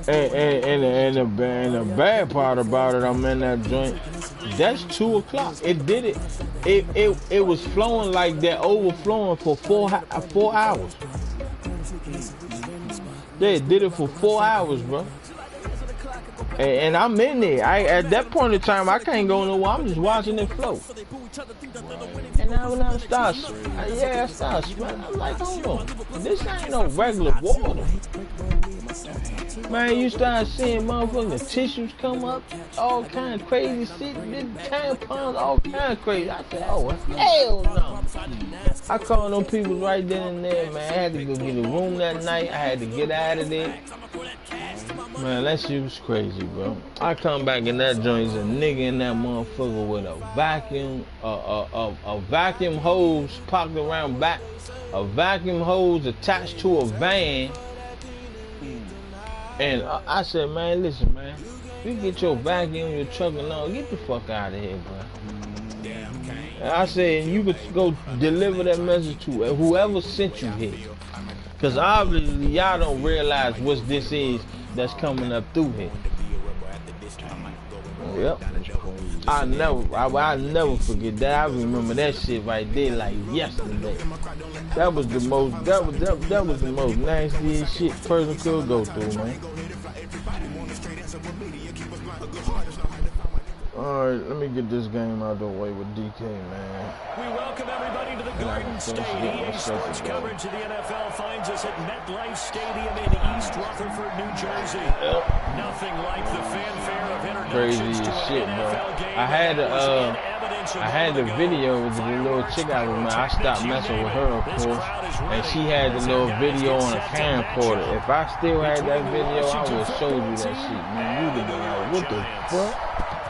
And the bad part about it, I'm in that joint. That's 2 o'clock. It did it. It was flowing like that, overflowing for 4 hours. Yeah, it did it for 4 hours, bro. And I'm in there. At that point in time, I can't go nowhere. I'm just watching it flow. And now when I start smelling, I'm like, hold on, this ain't no regular water. Man, you start seeing motherfucking tissues come up, all kind of crazy shit, tampons, all kind of crazy. I said, oh, hell no. I called them people right then and there, man. I had to go get a room that night. I had to get out of there. Man, that shit was crazy, bro. I come back in that joint, there's a nigga in that motherfucker with a vacuum, a vacuum hose parked around back, a vacuum hose attached to a van. And I said, man, listen, man, you get your vacuum, your truck and all, get the fuck out of here, bro. And I said, you could go deliver that message to whoever sent you here. Because obviously, y'all don't realize what this is that's coming up through here. Yep. I never forget that. I remember that shit right there like yesterday. That was the most nastiest shit person could go through, man. Alright, let me get this game out of the way with DK, man. We welcome everybody to the Garden State. EA Sports coverage of the NFL finds us at MetLife Stadium in East Rutherford, New Jersey. Yep. Nothing like the fanfare of Crazy introductions as to shit, an bro. NFL game. I had the video with the little chick I was, man. I stopped messing with her, of course, and she had the little video on a camcorder. If I still had that video, I would have showed you that shit, man. You would have been like, what the fuck?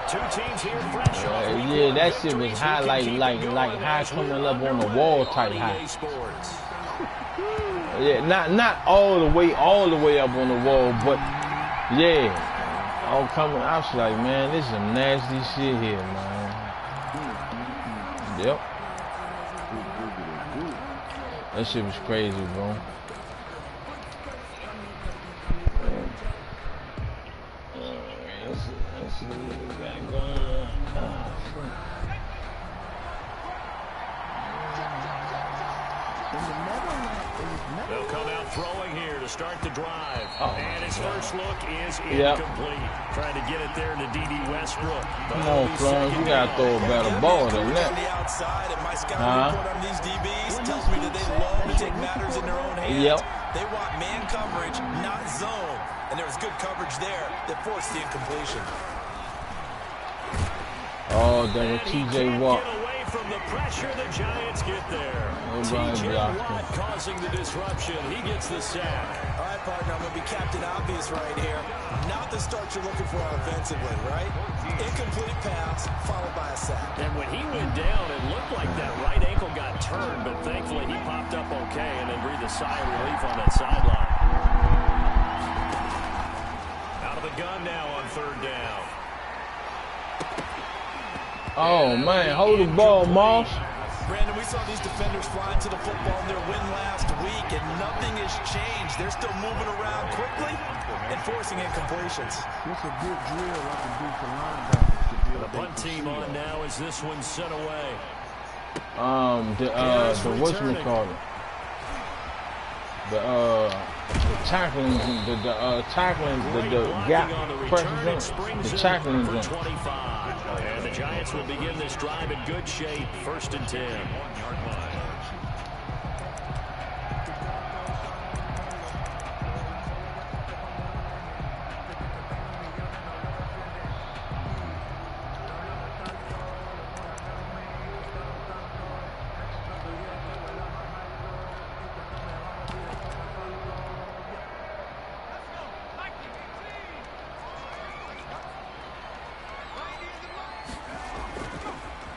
Two teams here fresh yeah, that shit was high, like high coming up on the wall type high. Yeah, not all the way up on the wall, but yeah, all coming. I was like, man, this is some nasty shit here, man. Yep, that shit was crazy, bro. They'll come out throwing here to start the drive. And his first look is incomplete. Trying to get it there to D.D. Westbrook. Come on, Franz, you gotta throw a better ball than that. These DBs tells me that they love to take matters in their own hands. Yep. They want man coverage, not zone. And there was good coverage there that forced the incompletion. Oh, there was TJ Watt. Get away from the pressure, the Giants get there. TJ Watt causing the disruption. He gets the sack. All right, partner, I'm going to be Captain Obvious right here. Not the start you're looking for offensively, right? Incomplete pass followed by a sack. And when he went down, it looked like that right ankle got turned, but thankfully he popped up okay and then breathed a sigh of relief on that sideline. Out of the gun now on third down. Oh, man, hold the ball, Moss. Brandon, we saw these defenders fly into the football in their win last week, and nothing has changed. They're still moving around quickly and forcing incompletions. It's a good drill I can do for linebackers. The punt team on now as this one's sent away. The whatchamacallit? The tackling, the gap pressure, the tackling zone. And the Giants will begin this drive in good shape. 1st and 10.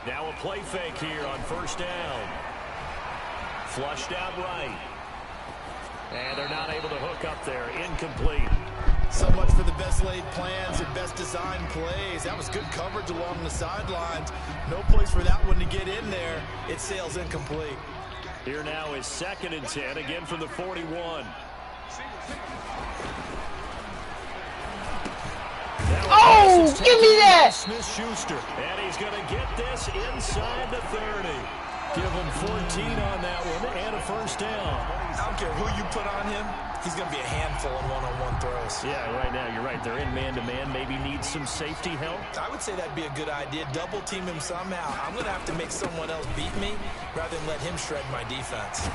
Now a play fake here on 1st down. Flushed out right. And they're not able to hook up there. Incomplete. So much for the best laid plans and best designed plays. That was good coverage along the sidelines. No place for that one to get in there. It sails incomplete. Here now is 2nd and 10, again from the 41. Oh, give me that! Smith-Schuster. And he's going to get this inside the 30. Give him 14 on that one and a first down. I don't care who you put on him. He's going to be a handful in one-on-one throws. Yeah, right now, you're right. They're in man-to-man. Maybe need some safety help. I would say that'd be a good idea. Double team him somehow. I'm going to have to make someone else beat me rather than let him shred my defense.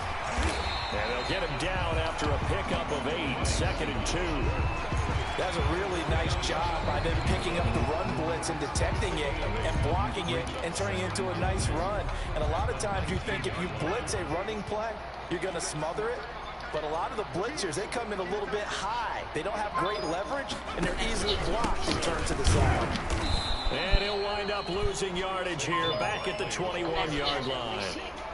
And they'll get him down after a pickup of 8, 2nd and 2. That's a really nice job by them picking up the run blitz and detecting it and blocking it and turning it into a nice run. And a lot of times you think if you blitz a running play, you're going to smother it. But a lot of the blitzers, they come in a little bit high. They don't have great leverage, and they're easily blocked and turned to the side. And he'll wind up losing yardage here back at the 21-yard line.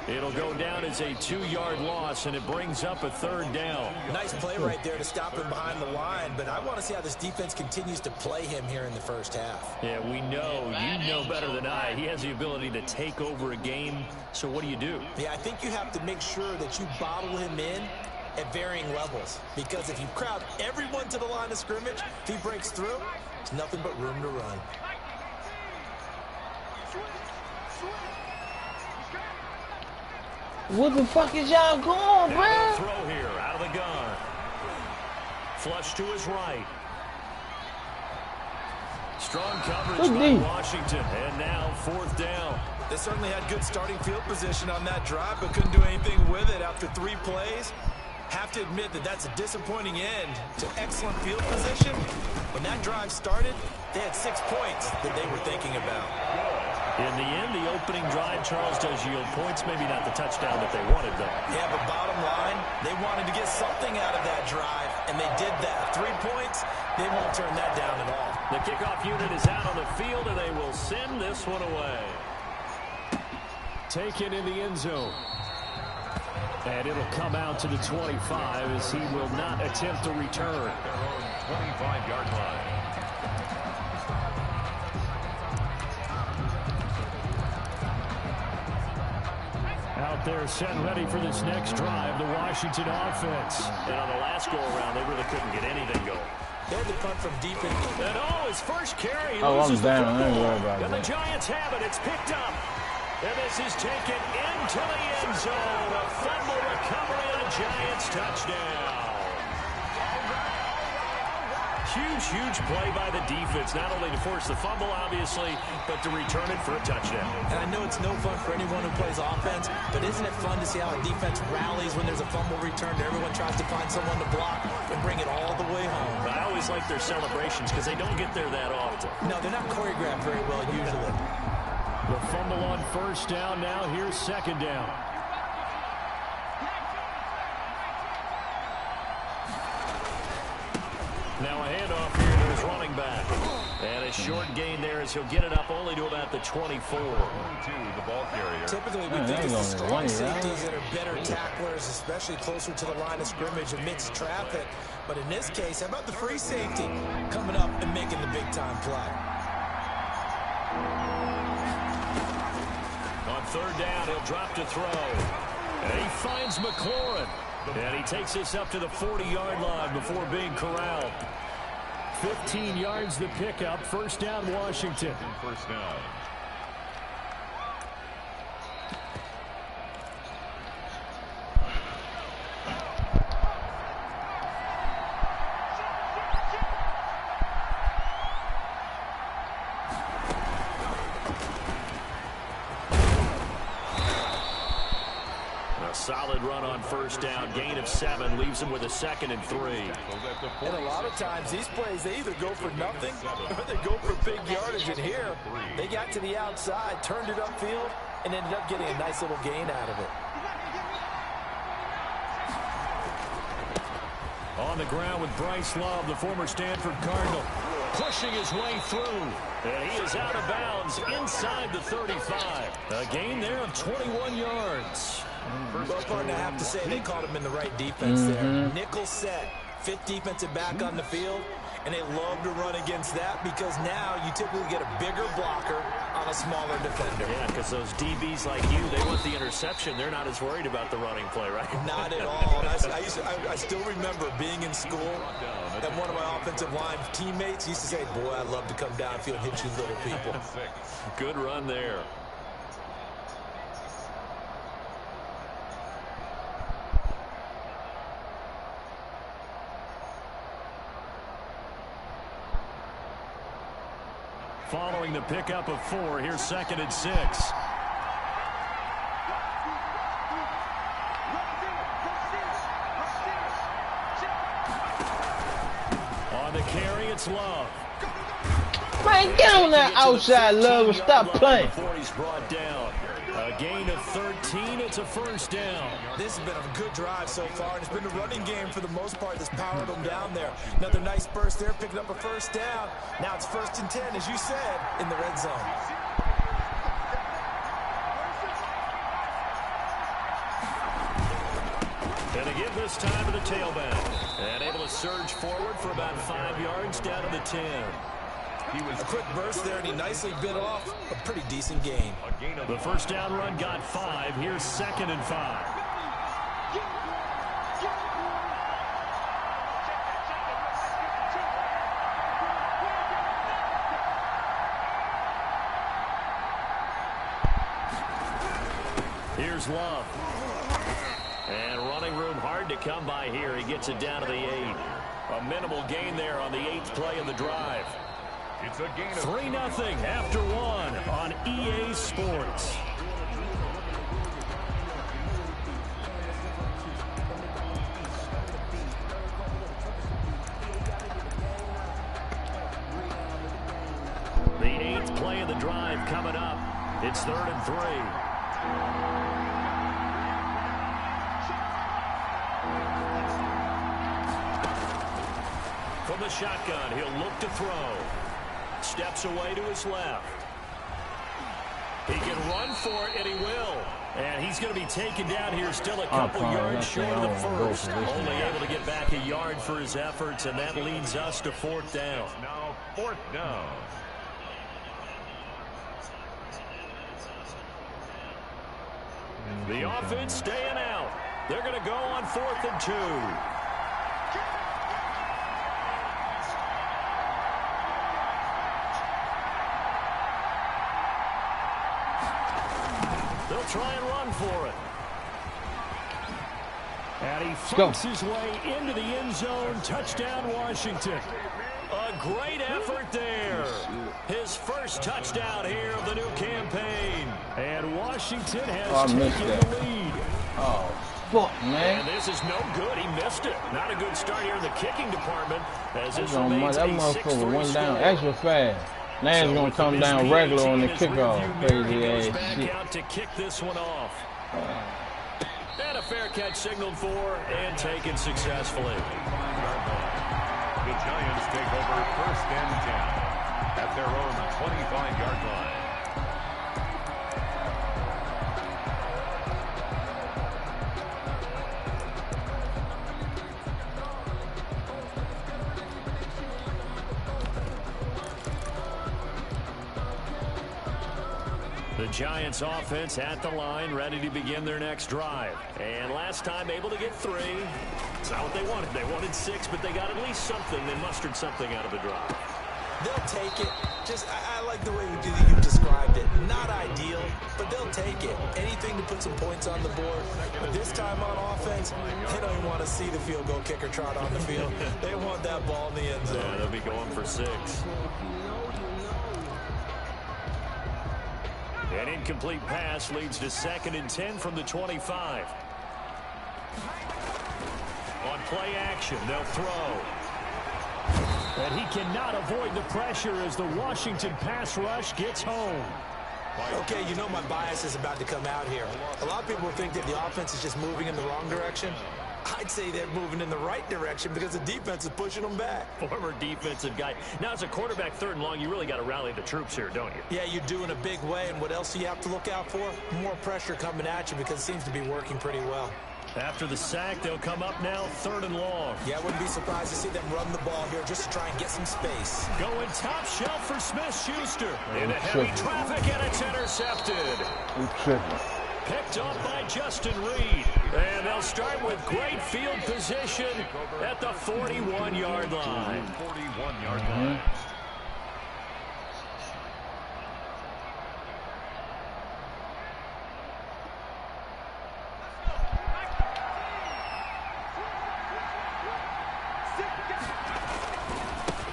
It'll go down as a 2-yard loss, and it brings up a 3rd down. Nice play right there to stop him behind the line, but I want to see how this defense continues to play him here in the first half. Yeah, we know. You know better than I. He has the ability to take over a game, so what do you do? Yeah, I think you have to make sure that you bottle him in at varying levels, because if you crowd everyone to the line of scrimmage, if he breaks through, there's nothing but room to run. What the fuck is y'all going, bro? Throw here out of the gun. Flush to his right. Strong coverage by Washington, and now 4th down. They certainly had good starting field position on that drive, but couldn't do anything with it after 3 plays. Have to admit that that's a disappointing end to excellent field position. When that drive started, they had 6 points that they were thinking about. In the end, the opening drive, Charles, does yield points. Maybe not the touchdown that they wanted, though. Yeah, but bottom line, they wanted to get something out of that drive, and they did that. 3 points, they won't turn that down at all. The kickoff unit is out on the field, and they will send this one away. Taken in the end zone. And it'll come out to the 25 as he will not attempt to return. 25-yard line. Out there set ready for this next drive, the Washington offense. And on the last go-around, they really couldn't get anything going. They had to punt from deep in. And his first carry I'm loses down. the I ain't worried football. about And the that. Giants have it. It's picked up. And this is taken into the end zone. A fumble recovery and a Giants touchdown. Huge play by the defense, not only to force the fumble, obviously, but to return it for a touchdown. And I know it's no fun for anyone who plays offense, but isn't it fun to see how a defense rallies when there's a fumble return? Everyone tries to find someone to block and bring it all the way home. I always like their celebrations because they don't get there that often. No, they're not choreographed very well usually. The fumble on 1st down. Now here's 2nd down. Now a handoff here to his running back. And a short gain there as he'll get it up only to about the 24. The ball carrier. Typically, we think it's the strong safeties that are better tacklers, especially closer to the line of scrimmage amidst traffic. But in this case, how about the free safety coming up and making the big-time play? On 3rd down, he'll drop to throw. And he finds McLaurin. And he takes this up to the 40-yard line before being corralled. 15 yards the pickup. 1st down, Washington. 1st down. Solid run on 1st down. Gain of 7 leaves him with a 2nd and 3. And a lot of times these plays, they either go for nothing or they go for big yardage. And here, they got to the outside, turned it upfield, and ended up getting a nice little gain out of it. On the ground with Bryce Love, the former Stanford Cardinal, pushing his way through. And he is out of bounds inside the 35. A gain there of 21 yards. Well, partner, I have to say they caught him in the right defense there. Nickel set, 5th defensive back on the field, and they love to run against that because now you typically get a bigger blocker on a smaller defender. Yeah, because those DBs like you, they want the interception. They're not as worried about the running play, right? Not at all. And I still remember being in school And one of my offensive line teammates used to say, boy, I'd love to come downfield and hit you little people. Good run there. Following the pickup of 4, here's 2nd and 6. On the carry, it's Love. Man, get on that outside, Love, and stop playing. Before he's brought down. A gain of 13, it's a first down. This has been a good drive so far, and it's been the running game for the most part that's powered them down there. Another nice burst there, picking up a first down. Now it's 1st and 10, as you said, in the red zone. And they give this time to the tailback. And able to surge forward for about 5 yards down to the 10. He was a quick burst there, and he nicely bit off a pretty decent gain. The first down run got 5. Here's 2nd and 5. Here's Love. And running room hard to come by here. He gets it down to the 8. A minimal gain there on the 8th play of the drive. It's a gain of 3-0 after 1 on EA Sports. The 8th play of the drive coming up. It's 3rd and 3. From the shotgun, he'll look to throw. Steps away to his left. He can run for it, and he will. And he's going to be taken down here still a couple yards short of the first. Only able to get back a yard for his efforts, and that leads us to 4th down. now 4th down. The offense staying out. They're going to go on 4th and 2. Try and run for it. And he fights his way into the end zone. Touchdown, Washington. A great effort there. His first touchdown here of the new campaign. And Washington has taken the lead. Oh, fuck, man. And this is no good. He missed it. Not a good start here in the kicking department. As this that remains a 6-3 motherfucker went down score. extra fast. Now it's going to come down regular on the kickoff. Crazy ass shit. Out to kick this one off. And a fair catch signaled for and taken successfully. The Giants take over 1st and 10 at their own 25-yard line. The Giants offense at the line, ready to begin their next drive. And last time able to get 3. It's not what they wanted. They wanted 6, but they got at least something. They mustered something out of the drive. They'll take it. I like the way you described it. Not ideal, but they'll take it. Anything to put some points on the board. But this time on offense, they don't even want to see the field goal kicker trot on the field. They want that ball in the end zone. Yeah, they'll be going for 6. An incomplete pass leads to 2nd and 10 from the 25. On play action, they'll throw. And he cannot avoid the pressure as the Washington pass rush gets home. Okay, you know my bias is about to come out here. A lot of people think that the offense is just moving in the wrong direction. I'd say they're moving in the right direction because the defense is pushing them back. Former defensive guy. Now, as a quarterback 3rd and long, you really got to rally the troops here, don't you? Yeah, you do in a big way. And what else do you have to look out for? More pressure coming at you because it seems to be working pretty well. After the sack, they'll come up now 3rd and long. Yeah, I wouldn't be surprised to see them run the ball here just to try and get some space. Going top shelf for Smith-Schuster. Into heavy traffic, and it's intercepted. picked off by Justin Reed. And they'll start with great field position at the 41-yard line. 41-yard line.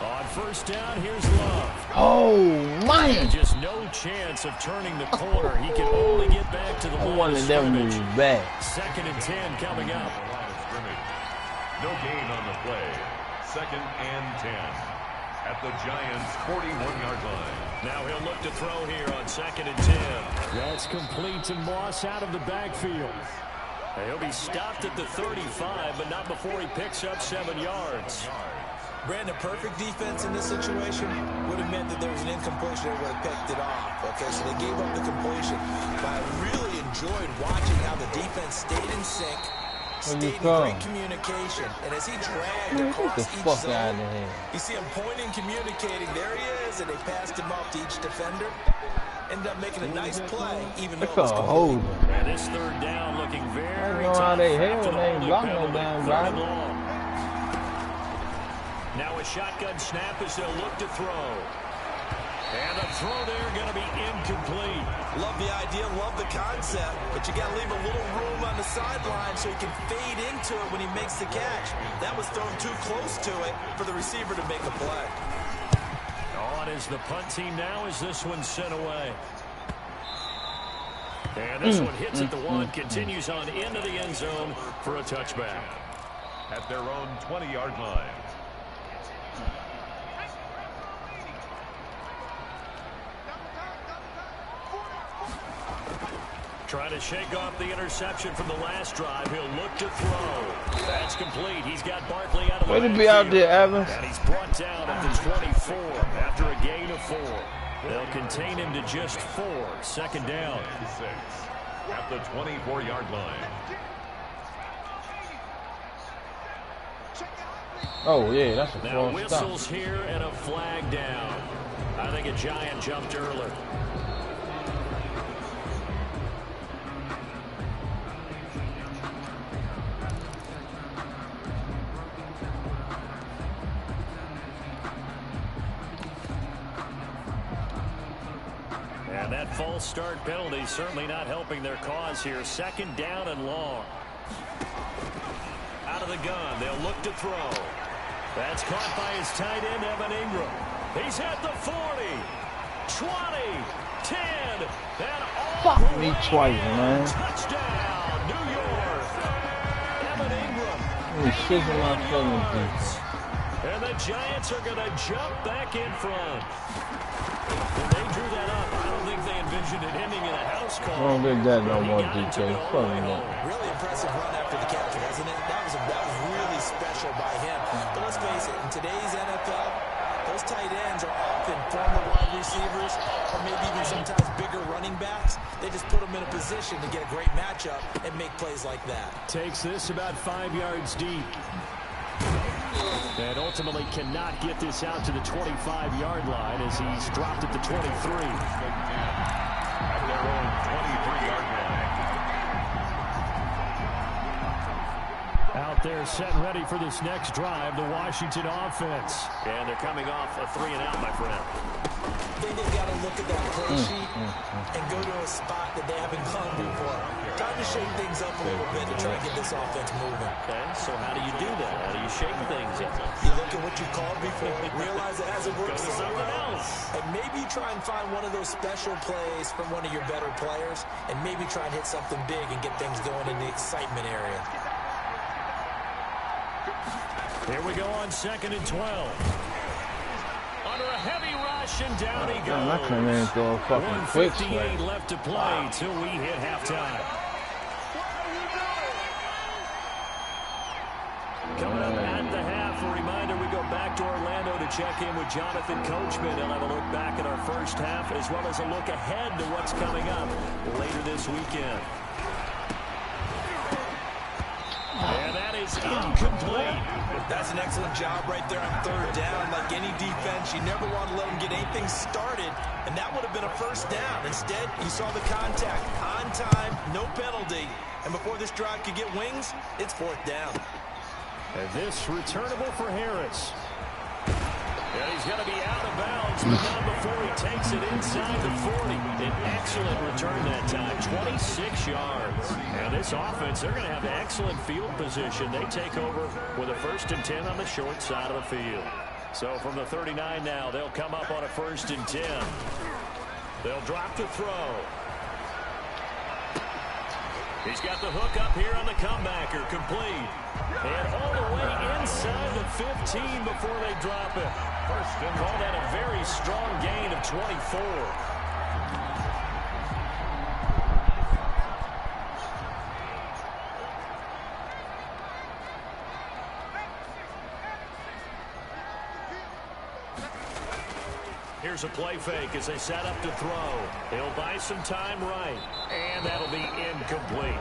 On first down, here's Love. Oh, man. Just no chance of turning the corner. He can only get back to the line One of them moves back. 2nd and 10 coming up. No gain on the play. 2nd and 10 at the Giants' 41-yard line. Now he'll look to throw here on 2nd and 10. That's complete to Moss out of the backfield. He'll be stopped at the 35, but not before he picks up 7 yards. Brandon, perfect defense in this situation would have meant that there was an incompletion that would have picked it off. Okay, so they gave up the completion. But I really enjoyed watching how the defense stayed in sync, stayed in great communication. And as he dragged across each zone, you see him pointing, communicating. There he is, and they passed him off to each defender. Ended up making a nice play, even though it was complete. And this 3rd down looking very I don't know how they held. They ain't blocking no damn body. Now a shotgun snap as they'll look to throw. And the throw there going to be incomplete. Love the idea, love the concept, but you got to leave a little room on the sideline so he can fade into it when he makes the catch. That was thrown too close to it for the receiver to make a play. On is the punt team now as this one's sent away. And this one hits at the 1, continues on into the end zone for a touchback. At their own 20-yard line. Trying to shake off the interception from the last drive. He'll look to throw. That's complete. He's got Barkley out of the way to be out there, Evans. And he's brought down at the 24 after a gain of 4. They'll contain him to just 4. 2nd down. 6 at the 24-yard line. Oh, yeah, that's a now false whistles stop. here and a flag down. I think a Giant jumped early. And that false start penalty certainly not helping their cause here. 2nd down and long. Out of the gun, they'll look to throw. That's caught by his tight end, Evan Ingram. He's at the 40, 20, 10, and all Fuck the me way. twice, man. Touchdown, New York. Evan Ingram. Let me shizzle my feelings, people. And the Giants are going to jump back in front. When they drew that up, I don't think they envisioned it ending in a house call. I don't think that no more, DK. Fuck no. Really impressive run after the catch, wasn't it? That was really special by him. But let's face it, in today's NFL, those tight ends are often former wide receivers or maybe even sometimes bigger running backs. They just put them in a position to get a great matchup and make plays like that. Takes this about 5 yards deep. And ultimately cannot get this out to the 25-yard line as he's dropped at the 23. At their own 23-yard line. Out there set and ready for this next drive, the Washington offense. And they're coming off a 3-and-out, my friend. I think they've got to look at that play sheet and go to a spot that they haven't gone before. Time to shake things up a little bit to try and get this offense moving. Okay, so how do you do that? How do you shake things up? You look at what you called before, realize it hasn't worked so something well, else. and maybe try and find one of those special plays from one of your better players, and maybe try and hit something big and get things going in the excitement area. Here we go on 2nd and 12. Under a heavy rush, and down he goes. I come in and throw a fucking quick 1:58 play. left to play till we hit halftime. Coming up at the half, a reminder, we go back to Orlando to check in with Jonathan Coachman. He'll have a look back at our first half as well as a look ahead to what's coming up later this weekend. And that is incomplete. That's an excellent job right there on 3rd down. Like any defense, you never want to let them get anything started, and that would have been a 1st down. Instead, you saw the contact on time, no penalty. And before this drive could get wings, it's 4th down. And this returnable for Harris. And he's going to be out of bounds, but not before he takes it inside the 40. An excellent return that time, 26 yards. And this offense, they're going to have excellent field position. They take over with a 1st and 10 on the short side of the field. So from the 39 now, they'll come up on a 1st and 10. They'll drop to throw. He's got the hook up here on the comebacker, complete. And all the way inside the 15 before they drop it. Call that a very strong gain of 24. Here's a play fake as they set up to throw. He'll buy some time right. And that'll be incomplete.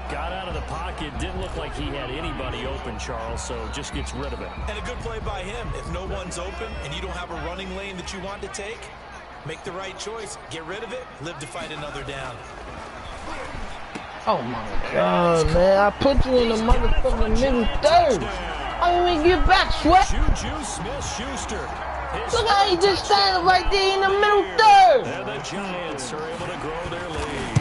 Got out of the pocket. Didn't look like he had anybody open, Charles, so just gets rid of it. And a good play by him. If no one's open and you don't have a running lane that you want to take, make the right choice. Get rid of it. Live to fight another down. Oh, my God, man. I put you in the motherfucking middle third. I didn't even get back, Sweat. Juju Smith-Schuster. Look how he just standing right there in the middle third. And the Giants are able to grow their lead.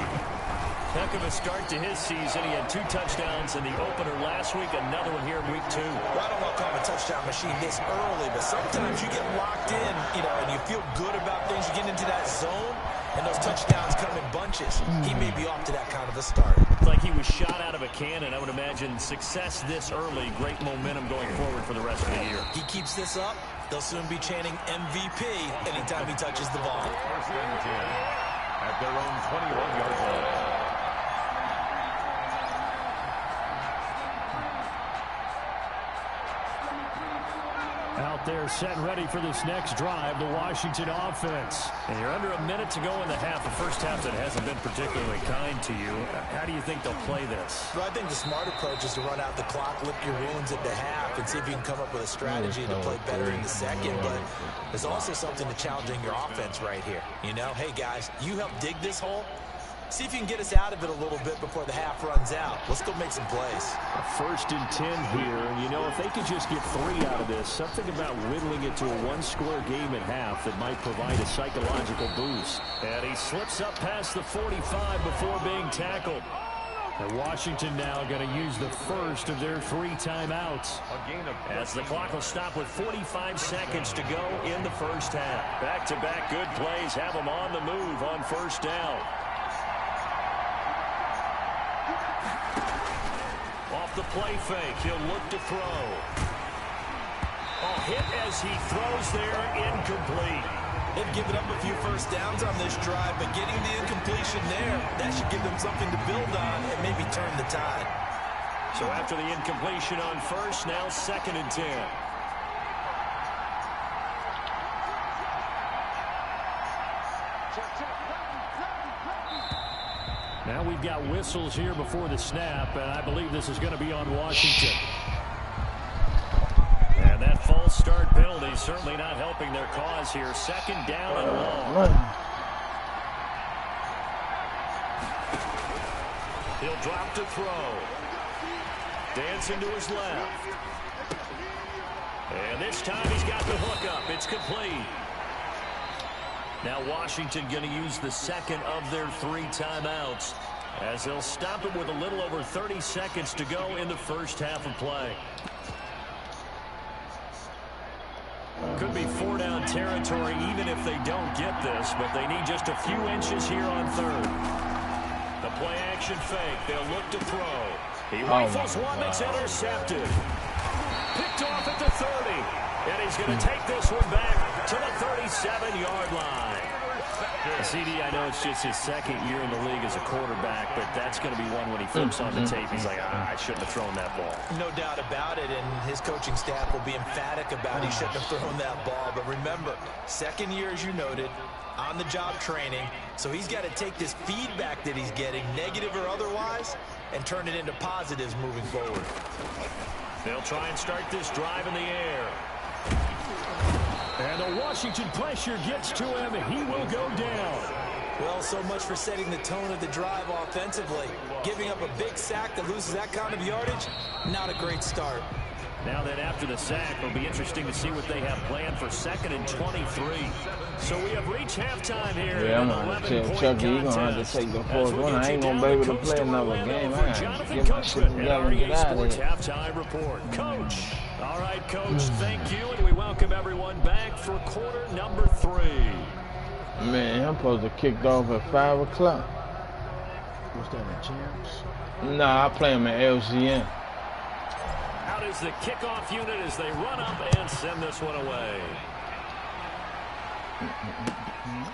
Heck of a start to his season. He had 2 touchdowns in the opener last week, another one here in week 2. Well, I don't want to call him a touchdown machine this early, but sometimes you get locked in, and you feel good about things. You get into that zone, and those touchdowns come in bunches. He may be off to that kind of a start. It's like he was shot out of a cannon. I would imagine success this early, great momentum going forward for the rest of the year. He keeps this up, they'll soon be chanting MVP anytime he touches the ball. 1st and 10 at their own 21-yard line. Out there set and ready for this next drive, the Washington offense. And you're under a minute to go in the half, the first half that hasn't been particularly kind to you. How do you think they'll play this? Well, I think the smart approach is to run out the clock, lick your wounds at the half, and see if you can come up with a strategy to play better in the second. But there's also something to challenging your offense right here. Hey, guys, you help dig this hole. See if you can get us out of it a little bit before the half runs out. Let's go make some plays. A 1st and 10 here. If they could just get 3 out of this, something about whittling it to a 1-score game at half that might provide a psychological boost. And he slips up past the 45 before being tackled. And Washington now going to use the first of their 3 timeouts. As the clock will stop with 45 seconds to go in the first half. Back-to-back good plays have them on the move on 1st down. Off the play fake, he'll look to throw. Hit as he throws there, incomplete. They've given up a few 1st downs on this drive, but getting the incompletion there, that should give them something to build on and maybe turn the tide. So after the incompletion on 1st, now 2nd and 10. Now we've got whistles here before the snap, and I believe this is going to be on Washington. And that false start penalty certainly not helping their cause here. 2nd down and long. He'll drop to throw. Dancing to his left. And this time he's got the hook up. It's complete. Now Washington going to use the 2nd of their 3 timeouts as they'll stop it with a little over 30 seconds to go in the first half of play. Could be 4-down territory even if they don't get this, but they need just a few inches here on 3rd. The play action fake. They'll look to throw. He rifles one that's intercepted. Picked off at the 30. And he's going to take this one back to the 37-yard line. CD, I know it's just his 2nd year in the league as a quarterback, but that's going to be one when he flips on the tape. He's like, I shouldn't have thrown that ball. No doubt about it, and his coaching staff will be emphatic about he shouldn't have thrown that ball. But remember, 2nd year, as you noted, on-the-job training, so he's got to take this feedback that he's getting, negative or otherwise, and turn it into positives moving forward. They'll try and start this drive in the air. And the Washington pressure gets to him, and he will go down. Well, so much for setting the tone of the drive offensively. Giving up a big sack that loses that kind of yardage, not a great start. Now that after the sack, it'll be interesting to see what they have planned for 2nd and 23. So we have reached halftime here. Yeah, I'm going to tell Chucky he's going to have to take the fourth one. I ain't going to be able to play another game. I got to get my shit together and get out of here. Halftime report. Coach. All right, Coach, thank you, and we welcome everyone back for quarter number 3. Man, I'm supposed to kick off at 5 o'clock. What's that, the champs? Nah, I play him at LCN. Out is the kickoff unit as they run up and send this one away.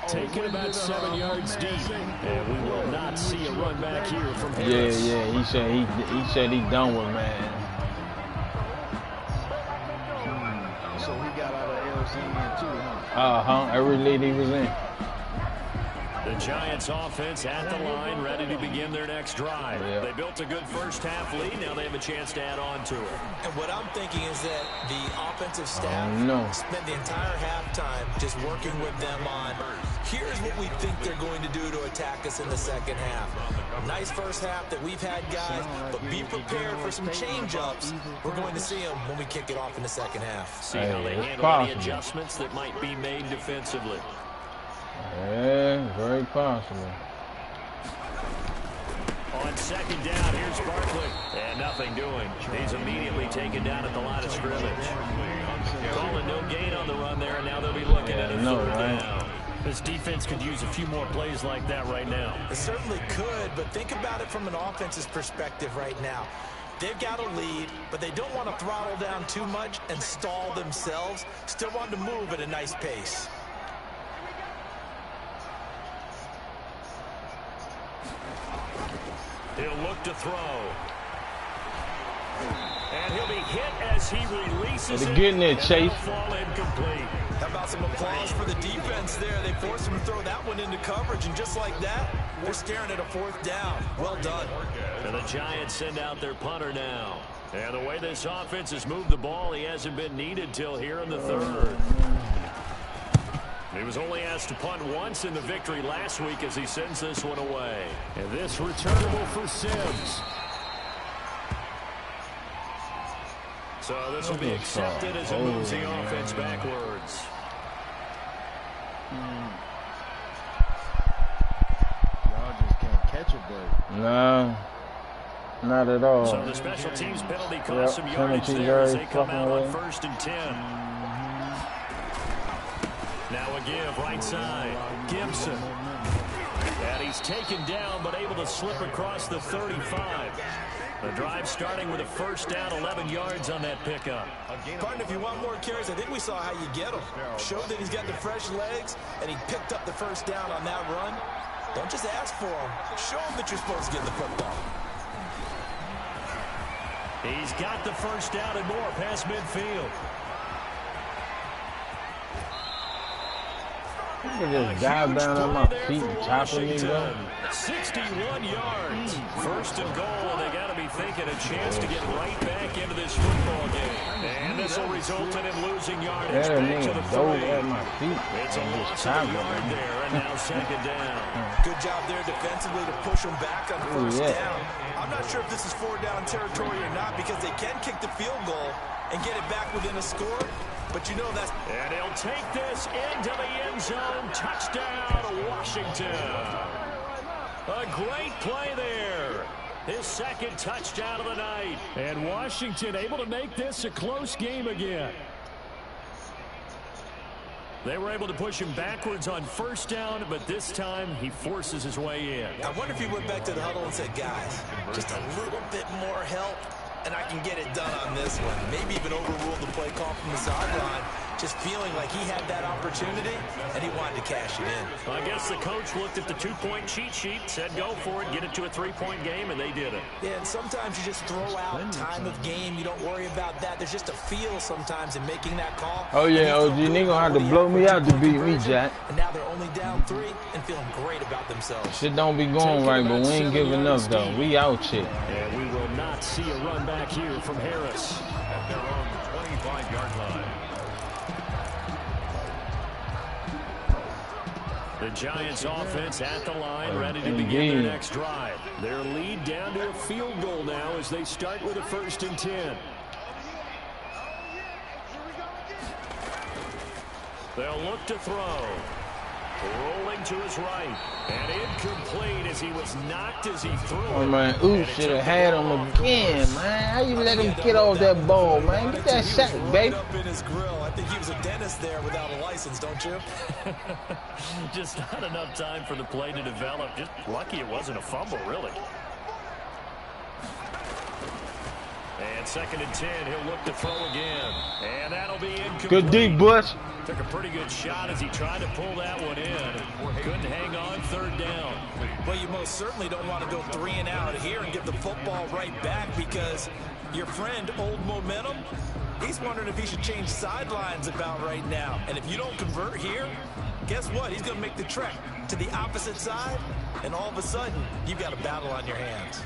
Taking about 7 yards deep, and we will not see a run back here from Harris. Yeah, he said he done with man. So he got out of LCN too, huh? Every lead he was in. The Giants offense at the line, ready to begin their next drive. Yeah. They built a good first half lead. Now they have a chance to add on to it. And what I'm thinking is that the offensive staff spent the entire halftime just working with them on, here's what we think they're going to do to attack us in the second half. Nice first half that we've had, guys, but be prepared for some change-ups. We're going to see them when we kick it off in the second half. See how they handle any adjustments that might be made defensively. Yeah, very possible. On second down, here's Barkley. And nothing doing. He's immediately taken down at the line of scrimmage. Calling no gain on the run there, and now they'll be looking at a third down. This defense could use a few more plays like that right now. It certainly could, but think about it from an offense's perspective right now. They've got a lead, but they don't want to throttle down too much and stall themselves. Still want to move at a nice pace. He'll look to throw. And he'll be hit as he releases it. Getting there, Chase. Fall incomplete. How about some applause for the defense there? They forced him to throw that one into coverage, and just like that, they're staring at a fourth down. Well done. And the Giants send out their punter now. And the way this offense has moved the ball, he hasn't been needed till here in the third. He was only asked to punt once in the victory last week as he sends this one away. And this returnable for Sims. So this will be accepted as it moves the offense backwards. Y'all just can't catch a break. No, not at all. So the special teams penalty cost some yardage there as they come out on 1st and 10. Now a give right side. Gibson. And he's taken down but able to slip across the 35. The drive starting with a first down, 11 yards on that pickup. Partner, if you want more carries, I think we saw how you get him. Showed that he's got the fresh legs, and he picked up the first down on that run. Don't just ask for him. Show him that you're supposed to get the football. He's got the first down and more past midfield. Look at this guy down on my feet chopping me, bro. 61 yards. First and goal, and they got to be thinking a chance to get right back into this football game. And this will result in him losing yardage back to the 3. At my feet. It's a loss of a yard there, and now second down. Good job there defensively to push him back on first down. I'm not sure if this is 4-down territory or not because they can kick the field goal and get it back within a score. But you know that's... And he'll take this into the end zone. Touchdown, Washington. A great play there. His second touchdown of the night. And Washington able to make this a close game again. They were able to push him backwards on first down, but this time he forces his way in. I wonder if he went back to the huddle and said, guys, just a little bit more help, and I can get it done on this one. Maybe even overruled the play call from the sideline, just feeling like he had that opportunity, and he wanted to cash it in. Well, I guess the coach looked at the two-point cheat sheet, said go for it, get it to a three-point game, and they did it. Yeah, and sometimes you just throw out time of game. You don't worry about that. There's just a feel sometimes in making that call. Oh, yeah, OG, nigga gonna have to blow me out to beat me, Jack. And now they're only down 3 and feeling great about themselves. Shit don't be going right, but we ain't giving up, though. We out here. And we will not see a run back here from Harris. At their own 25-yard line. The Giants offense at the line, ready to begin their next drive. Their lead down to a field goal now as they start with a 1st and 10. They'll look to throw. Rolling to his right. And incomplete as he was knocked as he threw it. Oh, man. Ooh, should have had him again, man. How you let him get off that ball, man? Get that shot, baby. Up in his grill. I think he was a dentist there without a license, don't you? Just not enough time for the play to develop. Just lucky it wasn't a fumble, really. And 2nd and 10, he'll look to throw again. And that'll be incomplete. Good deep, Bush. Took a pretty good shot as he tried to pull that one in. Couldn't hang on 3rd down. Well, you most certainly don't want to go 3 and out here and get the football right back because your friend, Old Momentum, he's wondering if he should change sidelines about right now. And if you don't convert here, guess what? He's going to make the trek to the opposite side, and all of a sudden, you've got a battle on your hands.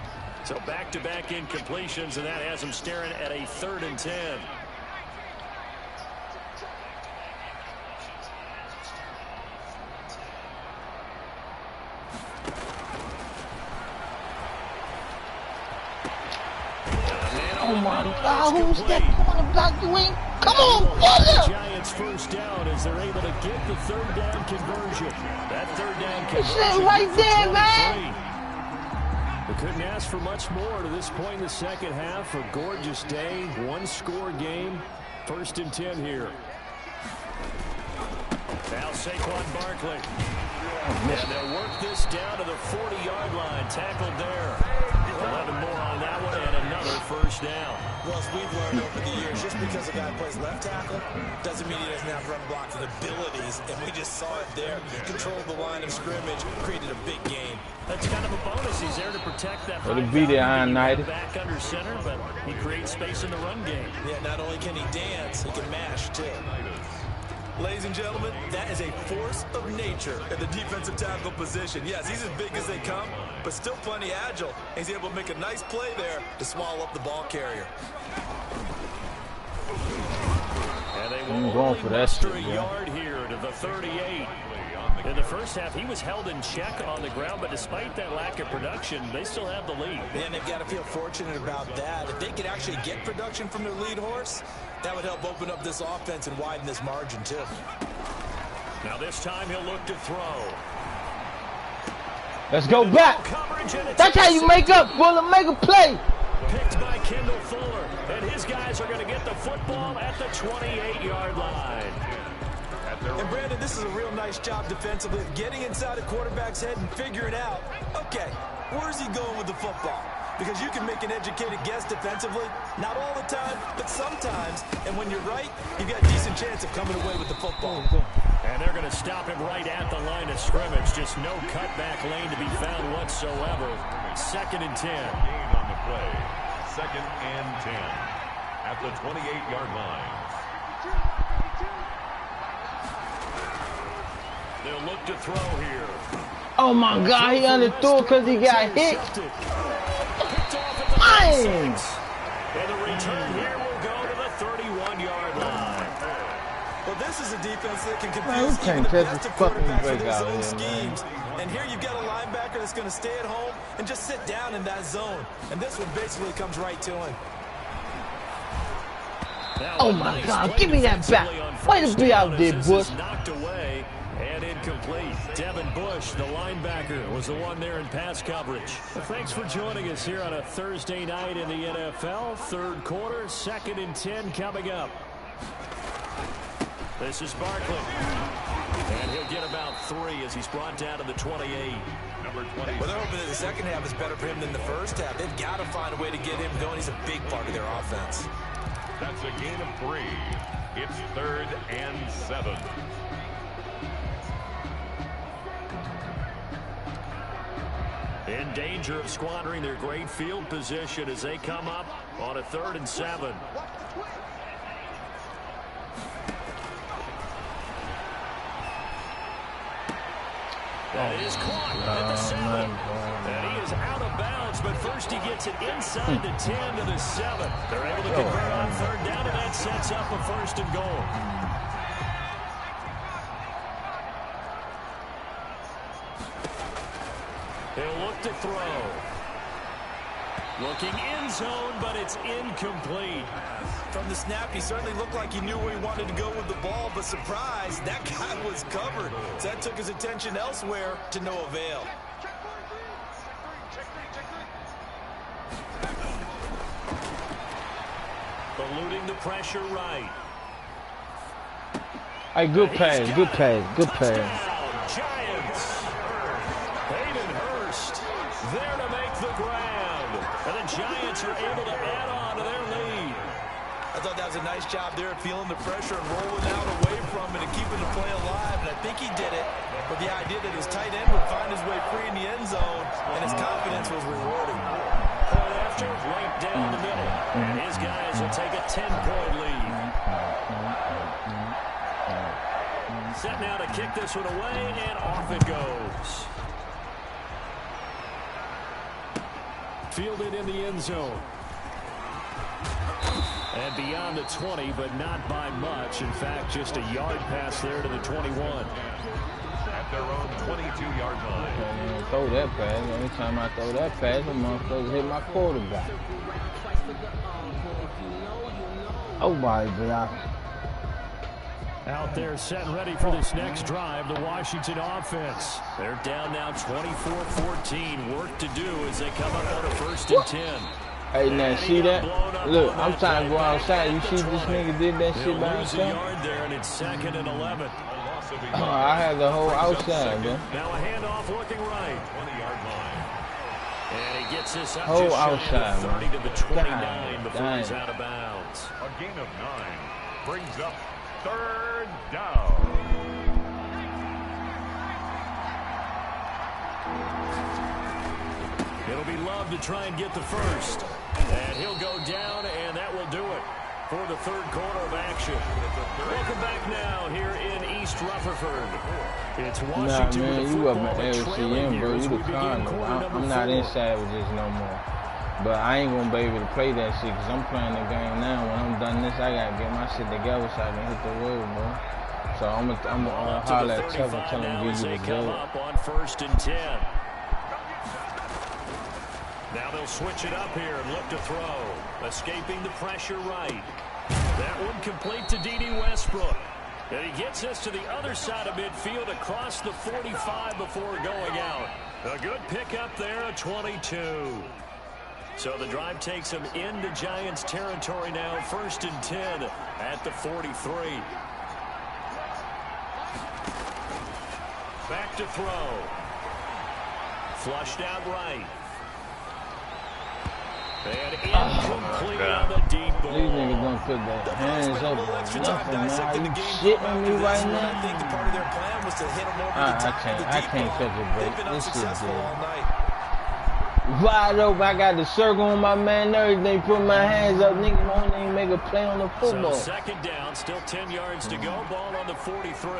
So back-to-back incompletions, and that has him staring at a 3rd and 10. Oh, my God. Who's that corner block you in? Come on, brother. Giants 1st down as they're able to get the 3rd down conversion. That 3rd down conversion. It's right there, man. We couldn't ask for much more to this point in the 2nd half. A gorgeous day, 1-score game. 1st and 10 here. Now Saquon Barkley. And they'll work this down to the 40-yard line. Tackled there. 11 more on that one and another 1st down. Well, as we've learned over the years, just because a guy plays left tackle doesn't mean he doesn't have run blocking abilities. And we just saw it there. Controlled the line of scrimmage, created a big game. That's kind of a bonus. He's there to protect that It'll be there, back under center, but he creates space in the run game. Yeah, not only can he dance, he can mash too. Ladies and gentlemen, that is a force of nature at the defensive tackle position. Yes, he's as big as they come, but still plenty agile. He's able to make a nice play there to swallow up the ball carrier. And they will going for that muster shit, a yard here to the 38. In the 1st half, he was held in check on the ground, but despite that lack of production, they still have the lead. And they've got to feel fortunate about that. If they could actually get production from their lead horse, that would help open up this offense and widen this margin, too. Now this time he'll look to throw. Let's go back. That's how you make up, brother. Make a play. Picked by Kendall Fuller, and his guys are going to get the football at the 28-yard line. And Brandon, this is a real nice job defensively of getting inside a quarterback's head and figuring out, okay, where's he going with the football? Because you can make an educated guess defensively, not all the time, but sometimes. And when you're right, you've got a decent chance of coming away with the football. And they're going to stop him right at the line of scrimmage. Just no cutback lane to be found whatsoever. 2nd and 10. Gain on the play. 2nd and 10 at the 28-yard line. They'll look to throw here. Oh, my God. He underthrew because he got hit. And the return here will go to the 31-yard line. Well, this is a defense that can confuse even the best of quarterbacks with their zone schemes. And here you've got a linebacker that's going to stay at home and just sit down in that zone. And this one basically comes right to him. Oh, my God. Give me that back. Way to be out there, Bush. Knocked away and incomplete. Devin Bush, the linebacker, was the one there in pass coverage. Well, thanks for joining us here on a Thursday night in the NFL. 3rd quarter, 2nd and 10 coming up. This is Barkley. And he'll get about 3 as he's brought down to the 28. Number 20. Well, they're hoping that the 2nd half is better for him than the 1st half. They've got to find a way to get him going. He's a big part of their offense. That's a gain of 3. It's 3rd and 7. In danger of squandering their great field position as they come up on a 3rd and 7. That is caught at the 7. And he is out of bounds, but first he gets it inside the 10 to the 7. They're able to convert on 3rd down, and that sets up a 1st and goal. He'll look to throw. Looking in zone, but it's incomplete. From the snap, he certainly looked like he knew where he wanted to go with the ball, but surprise, that guy was covered. So that took his attention elsewhere to no avail. Eluding the pressure right. Hey, good pass, good pass, good pass. Giants. Hayden Hurst there to make the grab. And the Giants are able to add on to their lead. I thought that was a nice job there, feeling the pressure and rolling out away from it and keeping the play alive. And I think he did it with the idea that his tight end would find his way free in the end zone, and his confidence was rewarding. Point after, right down the middle. And his guys will take a 10-point lead. Set now to kick this one away, and off it goes. Fielded in the end zone. And beyond the 20, but not by much. In fact, just a yard pass there to the 21. At their own 22-yard line. I throw that pass. Every time I throw that pass, the motherfuckers hit my quarterback. Oh, my God. Out there set and ready for this next drive, the Washington offense. They're down now 24-14. Work to do as they come up on a 1st and 10. Hey, now, see that? Look, I'm trying to go outside. You see this nigga did that shit by himself? Lose a yard there, and it's 2nd and 11. I had the whole outside, man. Now a handoff looking right. 20-yard line. And he gets this up whole just outside, shy of the 30 to the 29 before dang. he's out of bounds. A gain of 9 brings up 3rd down. It'll be Love to try and get the first. And he'll go down, and that will do it for the 3rd quarter of action. Welcome back now here in East Rutherford. It's Washington. Nah, man, you up in LCM, bro. You the Cardinal. I'm not in Savages no more. But I ain't going to be able to play that shit because I'm playing the game now. When I'm done this, I got to get my shit together so I can hit the road, bro. So I'm going to holler at Trevor and tell him to give you the come joke. up on 1st and 10. Now they'll switch it up here and look to throw. Escaping the pressure right. That one complete to D.D. Westbrook. And he gets us to the other side of midfield across the 45 before going out. A good pickup there, a 22. So the drive takes him into Giants territory now. 1st and 10 at the 43. Back to throw. Flushed out right. And incomplete on the deep ball. These niggas don't put their hands up or nothing, man. Are you shitting me right now? I think the part of their plan was to hit them over the top of the I can't catch a break. They've been This shit unsuccessful all dead. night. Wide open, I got the circle on my man and everything. Put my hands up, nigga. Won't even make a play on the football. So 2nd down, still 10 yards to go. Ball on the 43.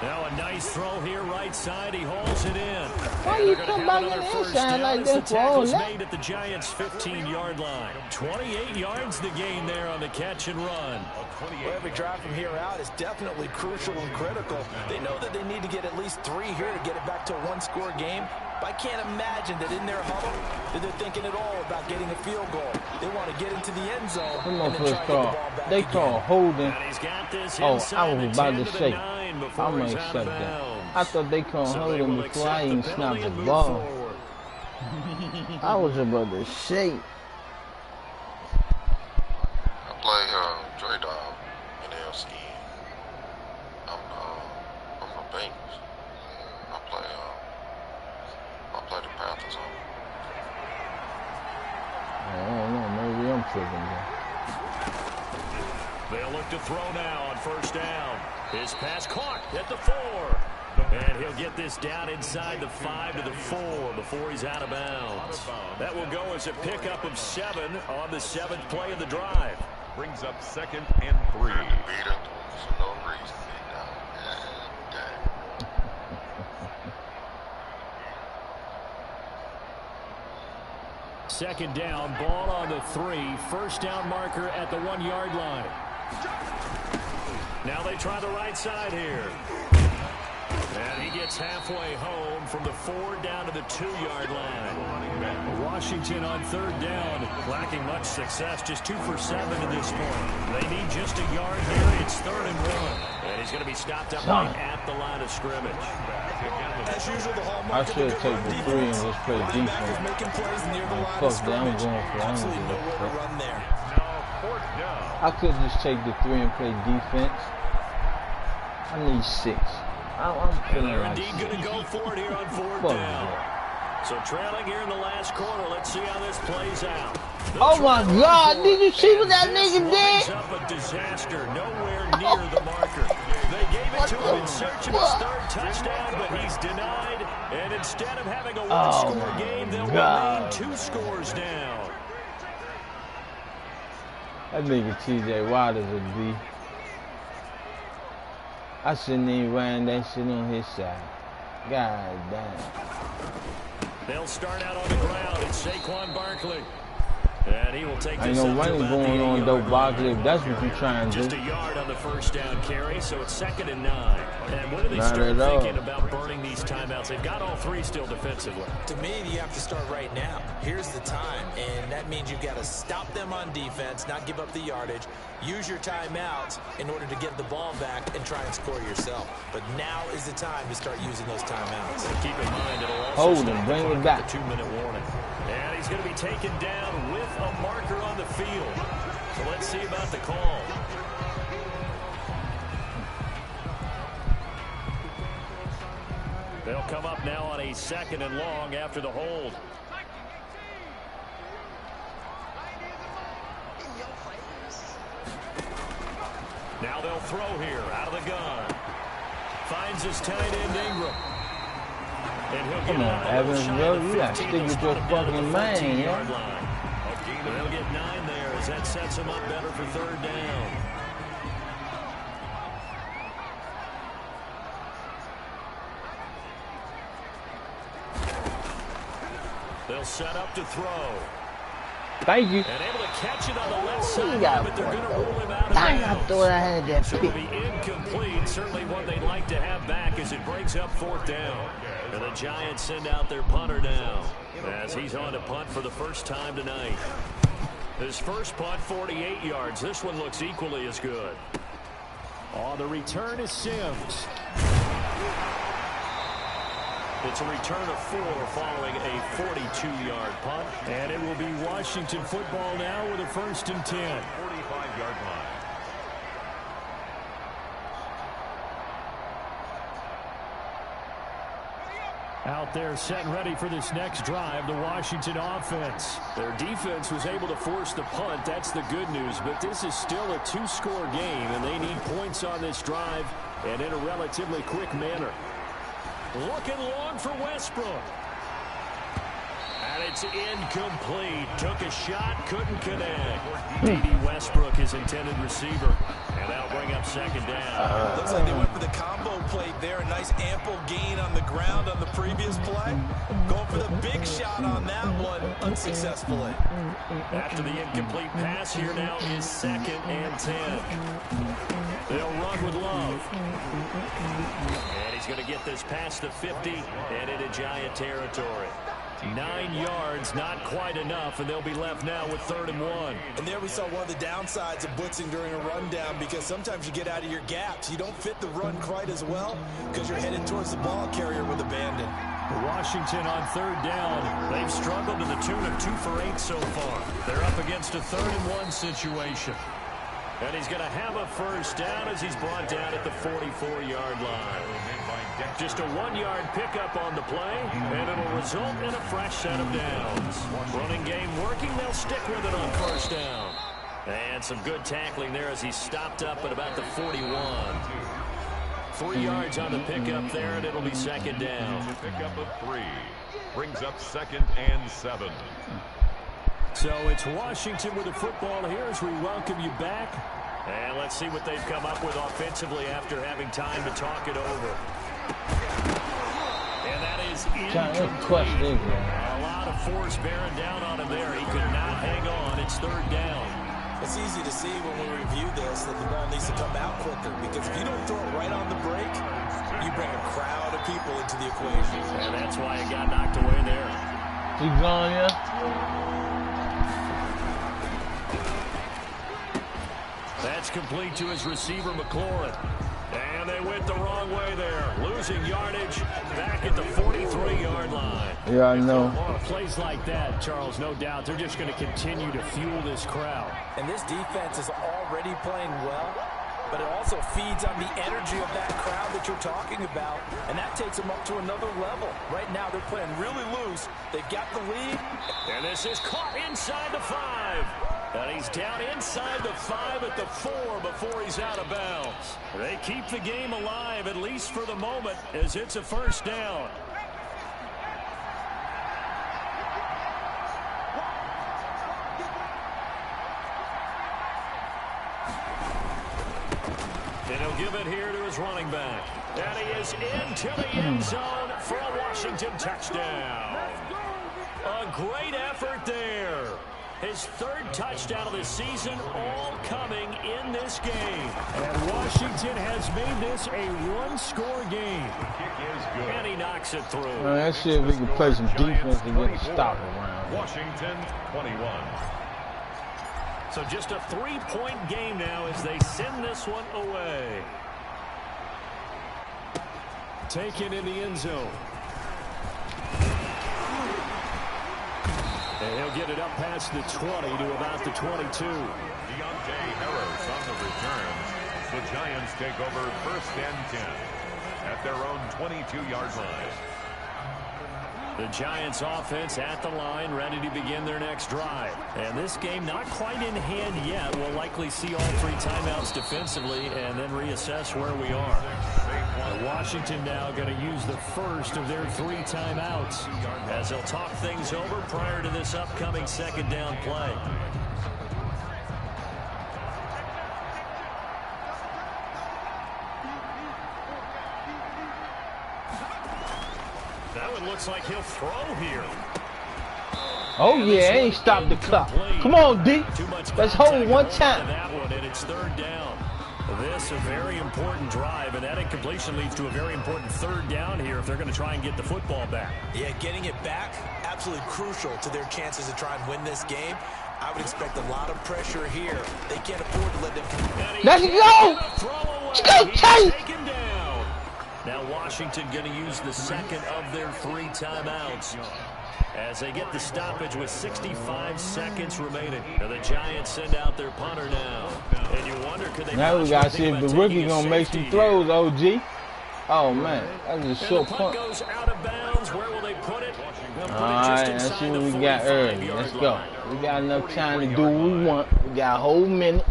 Now a nice throw here, right side. He hauls it in. Why you come back on the inside like that for all that? Made at the Giants' 15-yard line. 28 yards the gain there on the catch and run. Well, every drive from here out is definitely crucial and critical. They know that they need to get at least 3 here to get it back to a 1-score game. But I can't imagine that in their huddle that they're thinking at all about getting a field goal. They want to get into the end zone and then try to get the ball back They call holding. And he's got this Oh, I inside was about the to 10 say. to the 9 before I'm going he's to out accept of that. bounds. I thought they called So they holding will before I accept even the snapped penalty the and move ball. forward. I was about to shake. I play Dre Dog in LC. I'm the Bengals. I play the Panthers on. I don't know, maybe I'm tripping there. They'll look to throw now on 1st down. His pass caught at the 4. And he'll get this down inside the 5 to the 4 before he's out of bounds. That will go as a pickup of 7 on the 7th play of the drive. Brings up 2nd and 3. Beat him for no reason. Second down, ball on the 3. 1st down marker at the 1-yard line. Now they try the right side here. And he gets halfway home from the 4 down to the 2-yard line. Washington on 3rd down, lacking much success, just 2 for 7 to this point. They need just a yard here. It's 3rd and 1. And he's going to be stopped up right at the line of scrimmage. As usual, the I should take the 3 and just play defense. Fuck that, I'm going for it. I could just take the 3 and play defense. I need 6. I'm feeling they're like indeed going to go for it here on 4th down. So trailing here in the last quarter. Let's see how this plays out. Oh my God! Did you see what that nigga did? Up a disaster, nowhere near the marker. They gave it to him in search of his 3rd touchdown, but he's denied. And instead of having a 1-score game, they'll remain 2 scores down. That nigga TJ Watt is a B. I shouldn't even ran that shit on his side. God damn. They'll start out on the ground. It's Saquon Barkley. And he will take this ain't no running going on, though, Barkley, if that's what you're trying to do. Just a yard on the 1st down carry, so it's 2nd and 9. And what do they start thinking about burning these timeouts? They've got all 3 still defensively. To me, you have to start right now. Here's the time, and that means you've got to stop them on defense, not give up the yardage, use your timeouts in order to get the ball back and try and score yourself. But now is the time to start using those timeouts. And keep in mind, it'll also hold him, bring it back. The 2-minute warning. And he's going to be taken down with a marker on the field. So let's see about the call. They'll come up now on a 2nd and long after the hold. Now they'll throw here out of the gun. Finds his tight end Ingram. And he'll come on, Evans, bro. You got to stick with your fucking man, yeah? They'll get 9 there as that sets him up better for 3rd down. They'll set up to throw. Thank you. And able to catch it on the left side, but they're going to rule him out of bounds. I thought I had that. So it'll be incomplete. Certainly one they'd like to have back as it breaks up 4th down. And the Giants send out their punter now as he's on to punt for the first time tonight. His first punt, 48 yards. This one looks equally as good. On the return is Sims. It's a return of 4 following a 42-yard punt. And it will be Washington football now with a 1st and 10. 45-yard line. Out there set and ready for this next drive, the Washington offense. Their defense was able to force the punt. That's the good news. But this is still a 2-score game, and they need points on this drive and in a relatively quick manner. Looking long for Westbrook. And it's incomplete. Took a shot, couldn't connect. D.D. Westbrook, his intended receiver. And that'll bring up 2nd down. Looks like they went for the combo plate there. A nice ample gain on the ground on the previous play. Going for the big shot on that one unsuccessfully. After the incomplete pass, here now is 2nd and 10. They'll run with Love. And he's going to get this past the 50 and into Giant territory. 9 yards, not quite enough, and they'll be left now with 3rd and 1. And there we saw one of the downsides of blitzing during a rundown, because sometimes you get out of your gaps. You don't fit the run quite as well because you're headed towards the ball carrier with abandon. Washington on 3rd down. They've struggled to the tune of 2 for 8 so far. They're up against a 3rd and 1 situation. And he's going to have a 1st down as he's brought down at the 44-yard line. Just a 1-yard pickup on the play, and it'll result in a fresh set of downs. Running game working, they'll stick with it on 1st down. And some good tackling there as he stopped up at about the 41. 3 yards on the pickup there, and it'll be 2nd down. Pickup of 3 brings up 2nd and 7. So it's Washington with the football here as we welcome you back. And let's see what they've come up with offensively after having time to talk it over. And that is incomplete. A lot of force bearing down on him there. He could not hang on. It's 3rd down. It's easy to see when we review this that the ball needs to come out quicker, because if you don't throw it right on the break, you bring a crowd of people into the equation. And that's why it got knocked away there. Keep going, yeah. That's complete to his receiver, McLaurin. And they went the wrong way there. Losing yardage back at the 43-yard line. Yeah, I know. Plays like that, Charles, no doubt, they're just going to continue to fuel this crowd. And this defense is already playing well, but it also feeds on the energy of that crowd that you're talking about, and that takes them up to another level. Right now, they're playing really loose. They've got the lead. And this is caught inside the 5. And he's down inside the 5 at the 4 before he's out of bounds. They keep the game alive, at least for the moment, as it's a first down. And he'll give it here to his running back. And he is into the end zone for a Washington touchdown. A great effort there. His 3rd touchdown of the season, all coming in this game. And Washington has made this a one-score game. And he knocks it through. Let's see if we can play some defense and get a stop around. Washington 21. So just a 3-point game now as they send this one away. Taken in the end zone. And he'll get it up past the 20 to about the 22. Deontay Harris on the return. The Giants take over 1st and 10 at their own 22-yard line. The Giants offense at the line, ready to begin their next drive. And this game not quite in hand yet. We'll likely see all 3 timeouts defensively and then reassess where we are. Washington now going to use the first of their 3 timeouts as they'll talk things over prior to this upcoming 2nd down play. That one looks like he'll throw here. Oh, yeah, ain't stopped the clock. Come on, D. Let's hold one time. That one, and it's 3rd down. This a very important drive, and that incompletion leads to a very important 3rd down here if they're going to try and get the football back. Yeah, getting it back, absolutely crucial to their chances to try and win this game. I would expect a lot of pressure here. They can't afford to let them... Let's go! Let's go, Chase! Now Washington going to use the 2nd of their 3 timeouts as they get the stoppage with 65 seconds remaining. Now the Giants send out their punter now. And you wonder, could they... Now we got to see if the rookie going to make some throws, OG. Oh, man. That's a short punt. Goes out of bounds. Where will they put it? All right, let's see what we got early. Let's go. We got enough time to do what we want. We got a whole minute.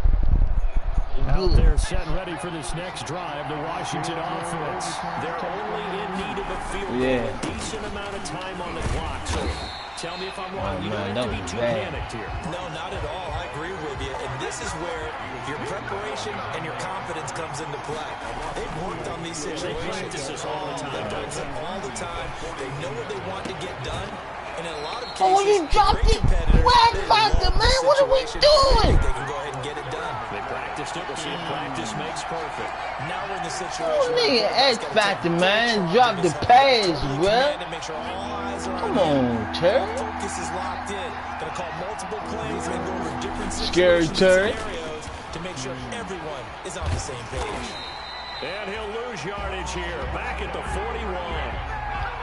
Out there set and ready for this next drive, the Washington offense. They're only in need of a field goal, a decent amount of time on the clock. So tell me if I'm wrong. You don't have to be too panicked here. No, not at all. I agree with you. And this is where your preparation and your confidence comes into play. They've worked on these situations. They practice this all the time, don't they? All the time. They know what they want to get done. And in a lot of cases, oh, you dropped it. Whack factor, man. What are we doing? They can go ahead and get it done. They practiced it. We'll see if practice makes perfect. Now we're in the situation. Oh, nigga, X factor, man. Drop the pass, bro. Come on, Terry. Focus is locked in. Gonna call multiple plays and go over different Scary Terry. to make sure everyone is on the same page. And he'll lose yardage here. Back at the 41.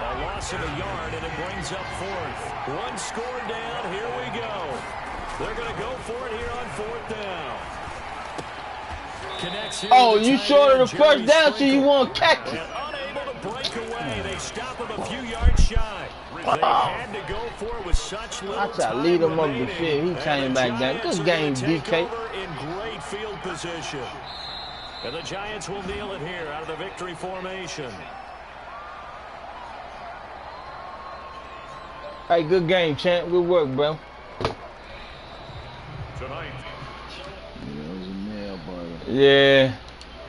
A loss of a yard, and it brings up 4th. 1 score down. Here we go. They're going to go for it here on 4th down. Connects here. Oh, you short of the first down, so you want to catch it. And unable to break away. They stop him a few yards shy. They had to go for it with such little time. I try to lead him up the field. He came back down. Good game, DK. In great field position. And the Giants will kneel it here out of the victory formation. Hey, good game, champ. Good work, bro. Tonight. Yeah.